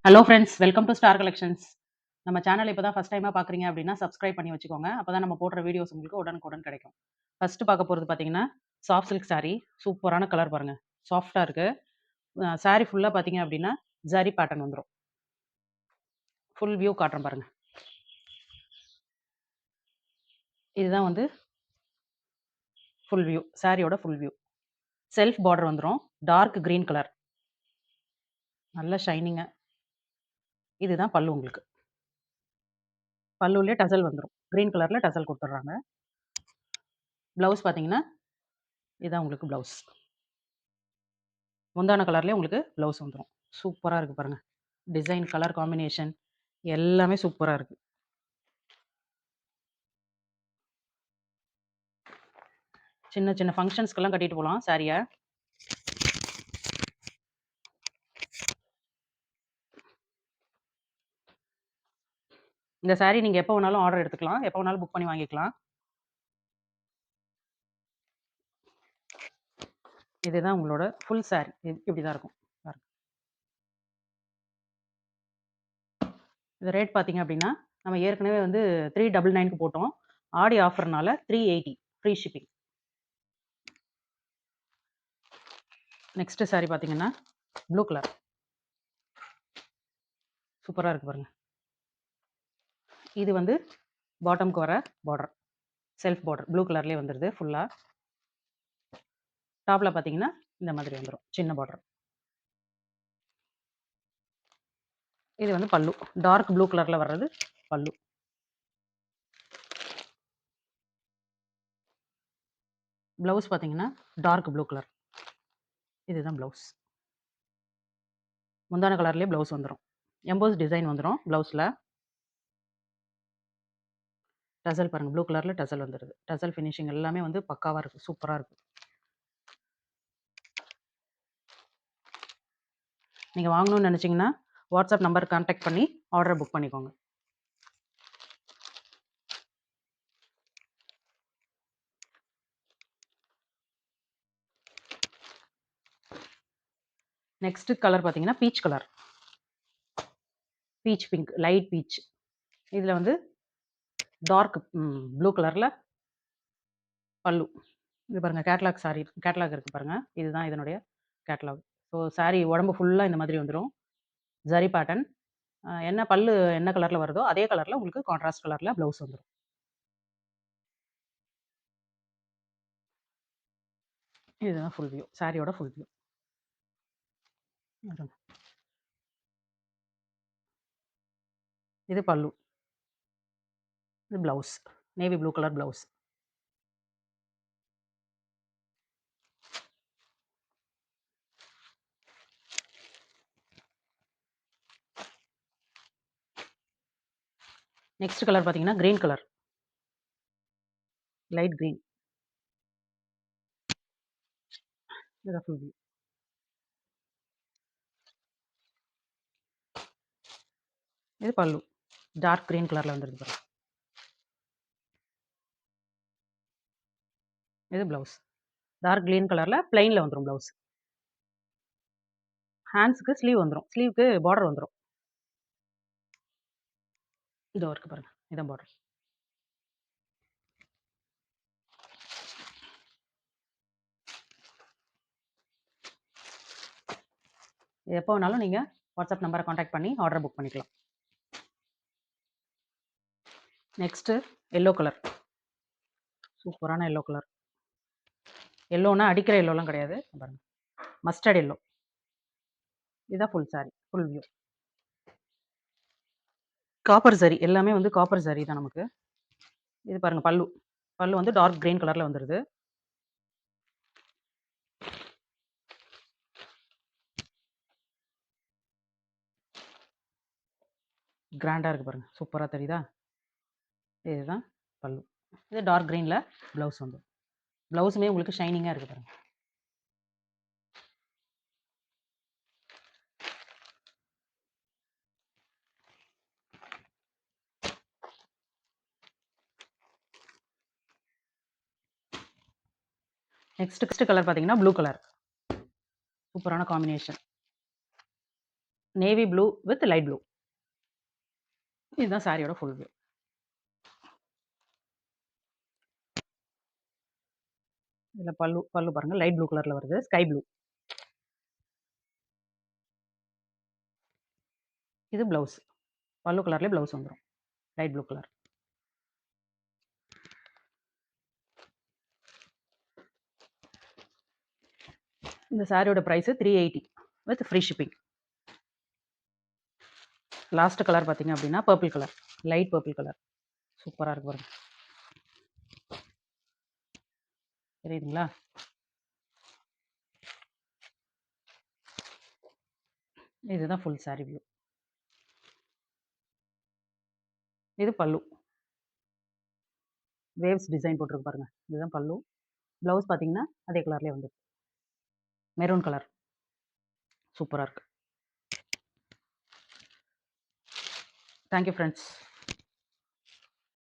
Hello friends, welcome to star collections. நம்ம channel இப்போ தான் ஃபர்ஸ்ட் டைமா பார்க்குறீங்க அப்படின்னா, சப்ஸ்கிரைப் பண்ணி வச்சுக்கோங்க. அப்பதான் நம்ம போடுற வீடியோஸ் உங்களுக்கு உடனுக்குடன் கிடைக்கும். ஃபர்ஸ்ட் பார்க்க போறது பார்த்தீங்கன்னா, சாஃப்ட் சில்க் சாரி. சூப்பரான கலர் பாருங்க. சாஃப்ட்டா இருக்கு. சாரி ஃபுல்லா பார்த்தீங்க அப்படின்னா, ஜரி பேட்டர்ன் வந்துரும். ஃபுல் வியூ காட்டுறேன் பாருங்க. இதுதான் வந்து ஃபுல் வியூ. சாரியோட ஃபுல் வியூ. செல்ஃப் பார்டர் வந்துரும். Dark green colour. நல்ல ஷைனிங்கா. இதுதான் பல்லு உங்களுக்கு. பல்லுலயே டசல் வந்துரும். கிரீன் கலர்ல டசல் குடுத்துடுறாங்க. ப்ளவுஸ் பார்த்தீங்கன்னா, இதான் உங்களுக்கு ப்ளவுஸ். முந்தான கலர்லயே உங்களுக்கு ப்ளவுஸ் வந்துரும். சூப்பரா இருக்கு பாருங்க. டிசைன், கலர் காம்பினேஷன் எல்லாமே சூப்பரா இருக்கு. சின்ன சின்ன ஃபங்ஷன்ஸ்க்கெல்லாம் கட்டிட்டு போலாம் சாரிய. இந்த சாரி நீங்க எப்போ வேணாலும் ஆர்டர் எடுத்துக்கலாம். எப்போ வேணாலும் புக் பண்ணி வாங்கிக்கலாம். இதுதான் உங்களோட ஃபுல் சாரி. இப்படிதான் இருக்கும். பாருங்க. இந்த ரேட் பார்த்தீங்க அப்படின்னா, நம்ம ஏற்கனவே வந்து 399க்கு போட்டோம். ஆடி ஆஃபர்னால 380 ஃப்ரீ ஷிப்பிங். நெக்ஸ்ட் சாரி பார்த்தீங்கன்னா, ப்ளூ கலர். சூப்பரா இருக்கு பாருங்க. இது வந்து பாட்டம்க்கு வர பார்டர். செல்ஃப் பார்டர் ப்ளூ கலர்லயே வந்துருது ஃபுல்லா. டாப்ல பார்த்தீங்கன்னா, இந்த மாதிரி வந்துரும். சின்ன பார்டர். இது வந்து பல்லு. டார்க் ப்ளூ கலர்ல வர்றது பல்லு. ப்ளவுஸ் பார்த்தீங்கன்னா, டார்க் ப்ளூ கலர். இதுதான் ப்ளவுஸ். முந்தான கலர்லயே ப்ளவுஸ் வந்துரும். எம்போஸ் டிசைன் வந்துரும் ப்ளவுஸ்ல. டசல் பாருங்க. ப்ளூ கலர்ல டசல் வந்துருது. டசல் ஃபினிஷிங் எல்லாமே வந்து பக்காவா இருக்கு. சூப்பரா இருக்கு. நீங்க வாங்கணும்னு நெனச்சீங்கன்னா, வாட்ஸ்அப் நம்பர் கான்டாக்ட் பண்ணி ஆர்டர் புக் பண்ணிக்கோங்க. நெக்ஸ்ட் கலர் பார்த்தீங்கன்னா, peach colour. Beach pink, light beach. இதுல வந்து டார்க் ப்ளூ கலர்ல பல்லு. இது பாருங்க கேட்லாக் சாரி. கேட்லாக் இருக்கு பாருங்க. இதுதான் இதனுடைய கேட்லாக். ஸோ சாரி உடம்பு ஃபுல்லா இந்த மாதிரி வந்துரும். ஜரி பேட்டர்ன். என்ன பல்லு என்ன கலர்ல வருதோ, அதே கலர்ல உங்களுக்கு கான்ட்ராஸ்ட் கலர்ல ப்ளவுஸ் வந்துரும். இதுதான் ஃபுல் வியூ. சாரியோட ஃபுல் வியூ. இது பல்லு. இது blouse. Navy blue colour blouse. Next colour பார்த்தீங்கன்னா, கிரீன் கலர். Light green. இதுதான் ஃபுல் வியூ. இது பல்லு. டார்க் கிரீன் கலர்ல வந்துருக்கு பாருங்க. இது ப்ளவுஸ். டார்க் கிரீன் கலர்ல பிளைன்ல வந்துரும் ப்ளவுஸ். ஹேண்ட்ஸ்க்கு ஸ்லீவ் வந்துரும். ஸ்லீவ்க்கு பார்டர் வந்துரும். இதோ இருக்கு பாருங்க. இதான் பார்டர். எப்போ வேணாலும் நீங்க வாட்ஸ்அப் நம்பரை கான்டாக்ட் பண்ணி ஆர்டர் புக் பண்ணிக்கலாம். Next yellow colour. சூப்பரான எல்லோ கலர். எல்லோனா அடிக்கிற எல்லோலாம் கிடையாது. பாருங்க. Mustard yellow. இதுதான் full sari. Full view. Copper சரி. எல்லாமே வந்து காப்பர் சரி தான் நமக்கு. இது பாருங்க பல்லு. பல்லு வந்து டார்க் கிரீன் கலர்ல வந்துருது. கிராண்டா இருக்கு பாருங்க. சூப்பரா தெரியுதா? இதுதான் பல்லு. இது டார்க் கிரீன்ல ப்ளவுஸ் வந்து. ப்ளவுஸுமே உங்களுக்கு ஷைனிங்கா இருக்கு பாருங்க. நெக்ஸ்ட் கலர் பார்த்தீங்கன்னா, ப்ளூ கலர். சூப்பரான combination. Navy blue with light blue. இதுதான் சாரியோட ஃபுல் வியூ. இதில பல்லு பல்லு பாருங்க லைட் ப்ளூ கலர்ல வருது. Sky blue. இது ப்ளவுஸ். பல்லு கலர்லயே ப்ளவுஸ் வந்துரும். Light blue colour. இந்த சாரியோட price 380 with free shipping. Last colour பார்த்தீங்க அப்படின்னா purple colour. Light purple colour. சூப்பரா இருக்கு பாருங்க. தெரியுதுங்களா? இதுதான் ஃபுல் சாரி வியூ. இது பல்லு. வேவ்ஸ் டிசைன் போட்டிருக்கு பாருங்க. இதுதான் பல்லு. ப்ளவுஸ் பார்த்தீங்கன்னா அதே கலர்லயே வந்துருக்கு. Maroon colour. சூப்பரா இருக்கு. Thank you friends.